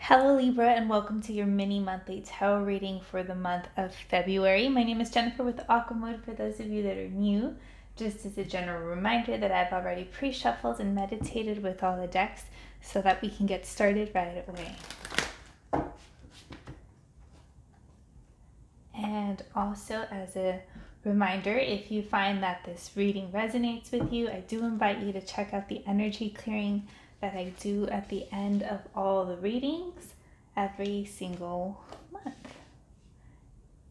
Hello Libra, and welcome to your mini monthly tarot reading for the month of February. My name is Jennifer with Aqua Mode. For those of you that are new, just as a general reminder that I've already pre-shuffled and meditated with all the decks so that we can get started right away. And also as a reminder, if you find that this reading resonates with you, I do invite you to check out the energy clearing that I do at the end of all the readings every single month.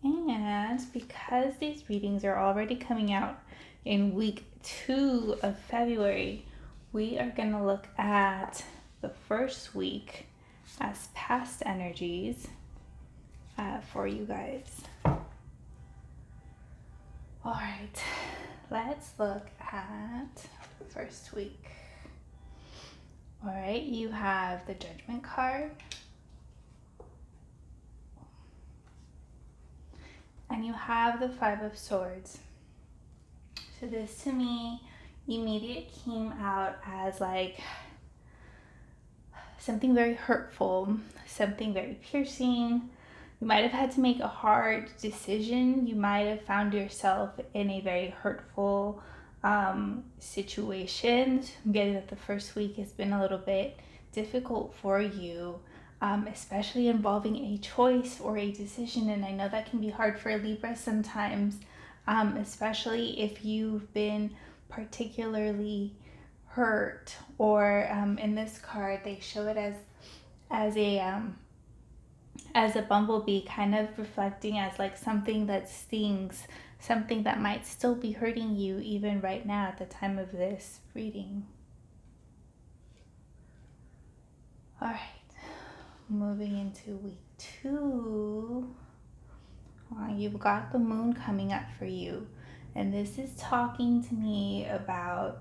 And because these readings are already coming out in week 2 of February, we are going to look at the first week as past energies for you guys. All right, let's look at the first week. All right, you have the Judgment card. And you have the Five of Swords. So this to me immediately came out as like something very hurtful, something very piercing. You might have had to make a hard decision. You might have found yourself in a very hurtful situation. I'm getting that the first week has been a little bit difficult for you, especially involving a choice or a decision. And I know that can be hard for Libra sometimes, especially if you've been particularly hurt, or in this card they show it as a bumblebee, kind of reflecting as like something that stings, something that might still be hurting you even right now at the time of this reading. All right, moving into week 2. You've got the moon coming up for you, and this is talking to me about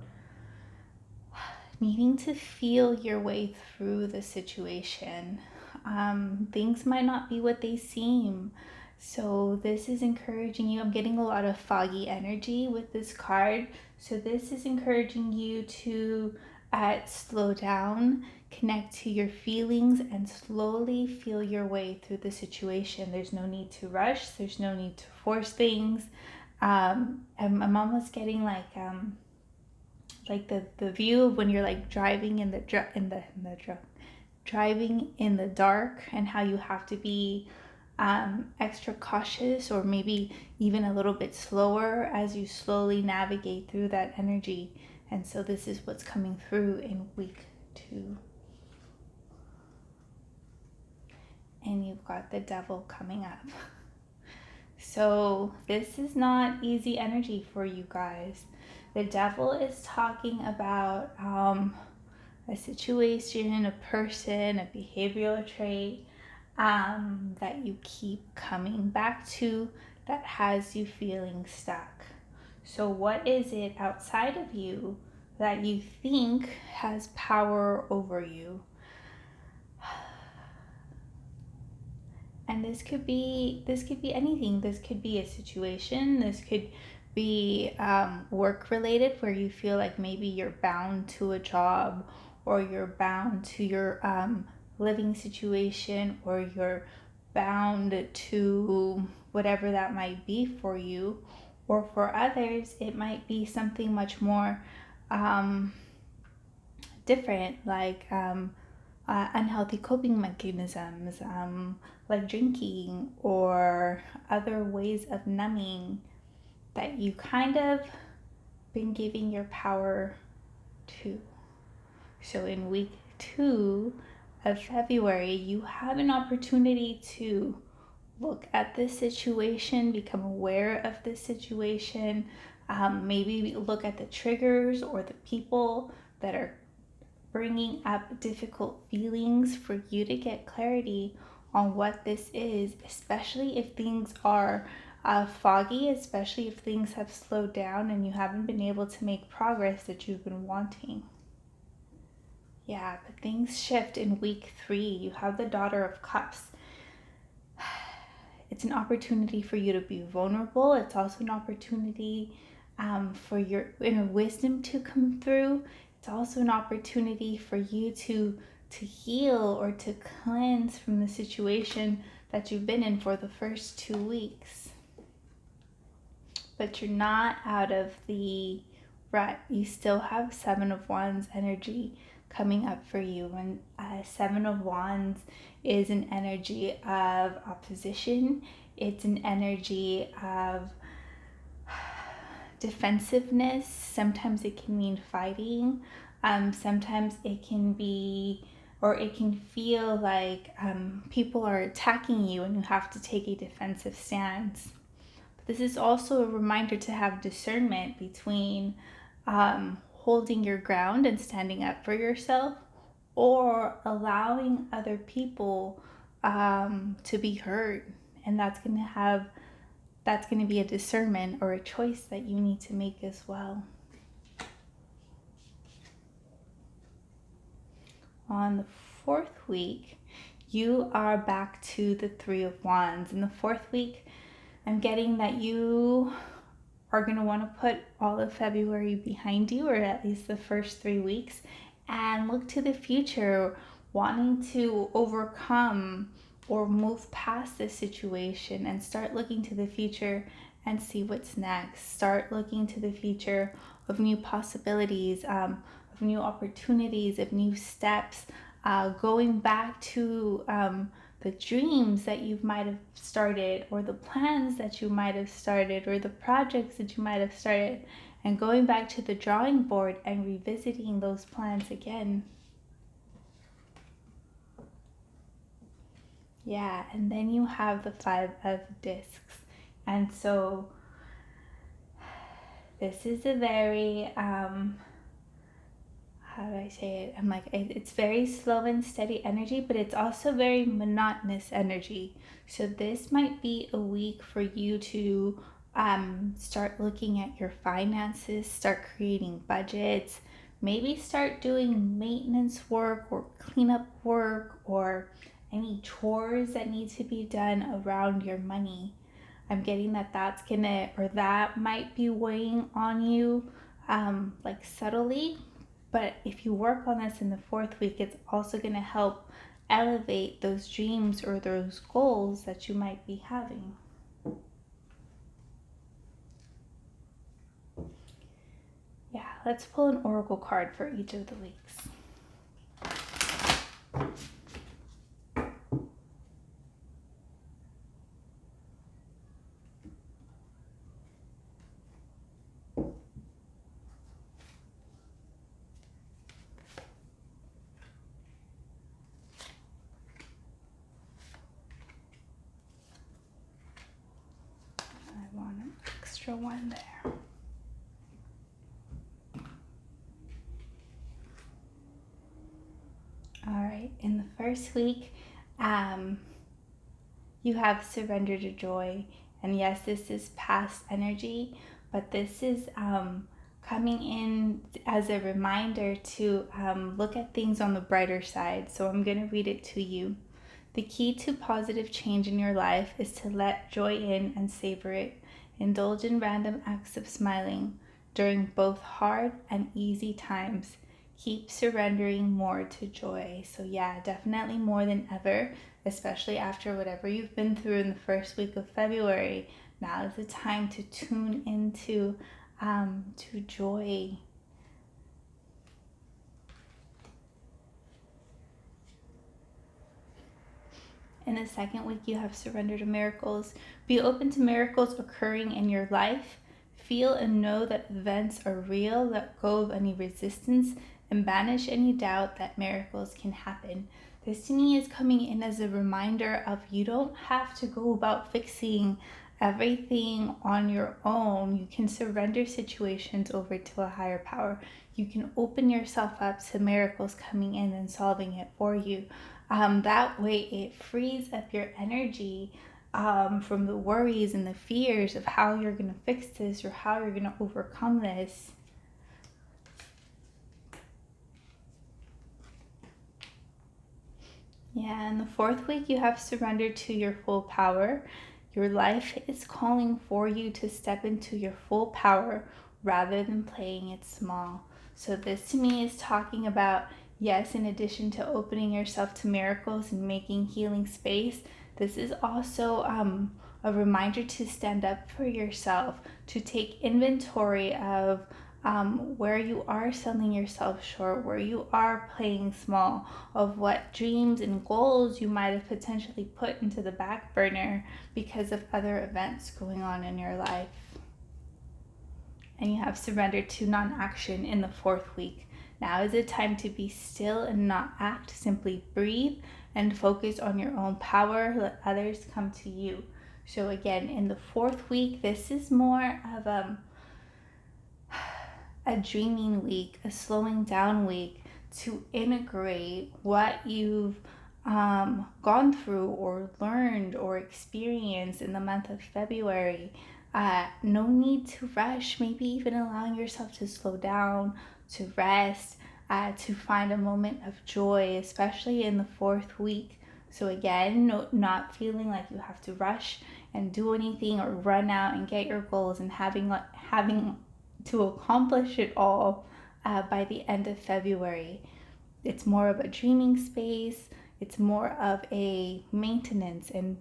needing to feel your way through the situation. Things might not be what they seem. So this is encouraging you. I'm getting a lot of foggy energy with this card. So this is encouraging you to slow down, connect to your feelings, and slowly feel your way through the situation. There's no need to rush. There's no need to force things. I'm almost getting like the view of when you're like driving in the driving in the dark, and how you have to be extra cautious, or maybe even a little bit slower as you slowly navigate through that energy. And so this is what's coming through in week 2. And you've got the Devil coming up. So this is not easy energy for you guys. The Devil is talking about a situation, a person, a behavioral trait that you keep coming back to that has you feeling stuck. So what is it outside of you that you think has power over you? And this could be anything. This could be a situation. This could be work related, where you feel like maybe you're bound to a job, or you're bound to your living situation, or you're bound to whatever that might be for you. Or for others, it might be something much more different, like unhealthy coping mechanisms, like drinking, or other ways of numbing that you kind of been giving your power to. So in week 2 of February, you have an opportunity to look at this situation, become aware of this situation, maybe look at the triggers or the people that are bringing up difficult feelings, for you to get clarity on what this is, especially if things are foggy, especially if things have slowed down and you haven't been able to make progress that you've been wanting. Yeah, but things shift in week 3. You have the Daughter of Cups. It's an opportunity for you to be vulnerable. It's also an opportunity for your inner wisdom to come through. It's also an opportunity for you to to heal or to cleanse from the situation that you've been in for the first 2 weeks. But you're not out of the rut. You still have Seven of Wands energy coming up for you. And Seven of Wands is an energy of opposition. It's an energy of defensiveness. Sometimes it can mean fighting. Sometimes it can be, or it can feel like people are attacking you and you have to take a defensive stance. But this is also a reminder to have discernment between holding your ground and standing up for yourself, or allowing other people to be hurt. And that's going to be a discernment or a choice that you need to make as well. On the fourth week, you are back to the Three of Wands. In the fourth week, I'm getting that you are going to want to put all of February behind you, or at least the first 3 weeks, and look to the future, wanting to overcome or move past this situation and start looking to the future and see what's next. Start looking to the future of new possibilities, of new opportunities, of new steps, going back to the dreams that you might have started, or the plans that you might have started, or the projects that you might have started, and going back to the drawing board and revisiting those plans again. Yeah, and then you have the Five of Discs. And so this is a very, how do I say it? I'm like, it's very slow and steady energy, but it's also very monotonous energy. So this might be a week for you to start looking at your finances, start creating budgets, maybe start doing maintenance work or cleanup work, or any chores that need to be done around your money. I'm getting that that might be weighing on you like subtly. But if you work on this in the fourth week, it's also going to help elevate those dreams or those goals that you might be having. Yeah, let's pull an oracle card for each of the weeks. I want an extra one there. All right, in the first week, you have surrender to joy. And yes, this is past energy, but this is coming in as a reminder to look at things on the brighter side. So I'm going to read it to you. The key to positive change in your life is to let joy in and savor it. Indulge in random acts of smiling during both hard and easy times. Keep surrendering more to joy. So yeah, definitely more than ever, especially after whatever you've been through in the first week of February. Now is the time to tune into to joy. In the second week, you have surrender to miracles. Be open to miracles occurring in your life. Feel and know that events are real. Let go of any resistance and banish any doubt that miracles can happen. This to me is coming in as a reminder of you don't have to go about fixing everything on your own. You can surrender situations over to a higher power. You can open yourself up to miracles coming in and solving it for you. That way it frees up your energy from the worries and the fears of how you're going to fix this or how you're going to overcome this. Yeah, in the fourth week, you have surrendered to your full power. Your life is calling for you to step into your full power rather than playing it small. So this to me is talking about yes, in addition to opening yourself to miracles and making healing space, this is also a reminder to stand up for yourself, to take inventory of where you are selling yourself short, where you are playing small, of what dreams and goals you might have potentially put into the back burner because of other events going on in your life. And you have surrendered to non-action in the 4th week. Now is the time to be still and not act. Simply breathe and focus on your own power. Let others come to you. So again, in the 4th week, this is more of a dreaming week, a slowing down week to integrate what you've gone through or learned or experienced in the month of February. No need to rush, maybe even allowing yourself to slow down, to rest, to find a moment of joy, especially in the 4th week. So again, not feeling like you have to rush and do anything or run out and get your goals and having to accomplish it all by the end of February. It's more of a dreaming space. It's more of a maintenance and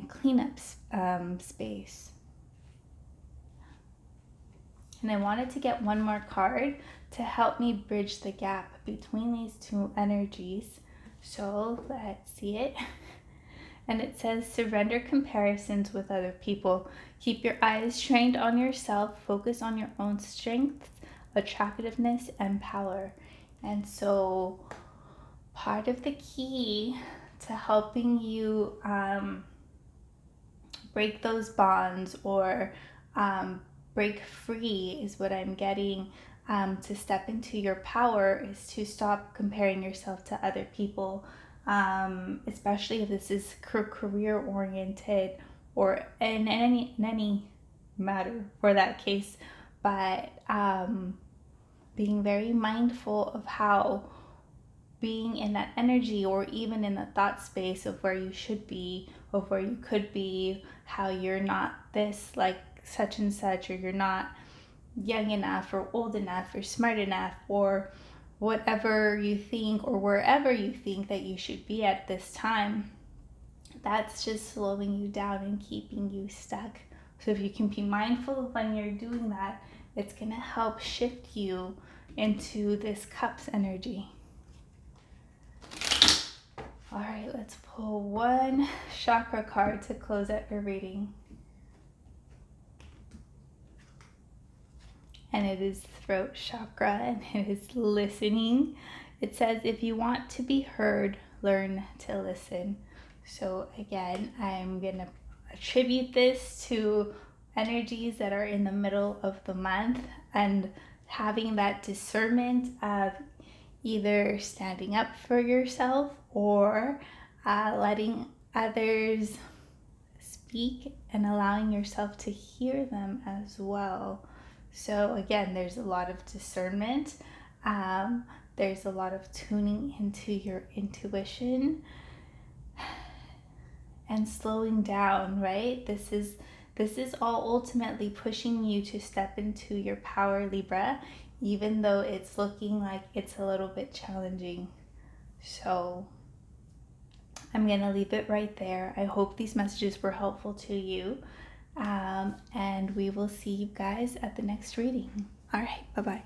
cleanup space. And I wanted to get one more card to help me bridge the gap between these two energies. So let's see it. And it says, surrender comparisons with other people. Keep your eyes trained on yourself. Focus on your own strengths, attractiveness, and power. And so part of the key to helping you break those bonds or break free is what I'm getting. To step into your power is to stop comparing yourself to other people, especially if this is career oriented or in any matter for that case. But being very mindful of how being in that energy or even in the thought space of where you should be, of where you could be, how you're not this like such and such, or you're not young enough or old enough or smart enough or whatever you think or wherever you think that you should be at this time. That's just slowing you down and keeping you stuck. So if you can be mindful of when you're doing that, it's going to help shift you into this cups energy. All right, let's pull one chakra card to close out your reading. And it is throat chakra, and it is listening. It says, if you want to be heard, learn to listen. So again, I'm going to attribute this to energies that are in the middle of the month and having that discernment of either standing up for yourself or letting others speak and allowing yourself to hear them as well. So again, there's a lot of discernment. There's a lot of tuning into your intuition and slowing down, right? This is all ultimately pushing you to step into your power, Libra, even though it's looking like it's a little bit challenging. So I'm going to leave it right there. I hope these messages were helpful to you. And we will see you guys at the next reading. All right, bye-bye.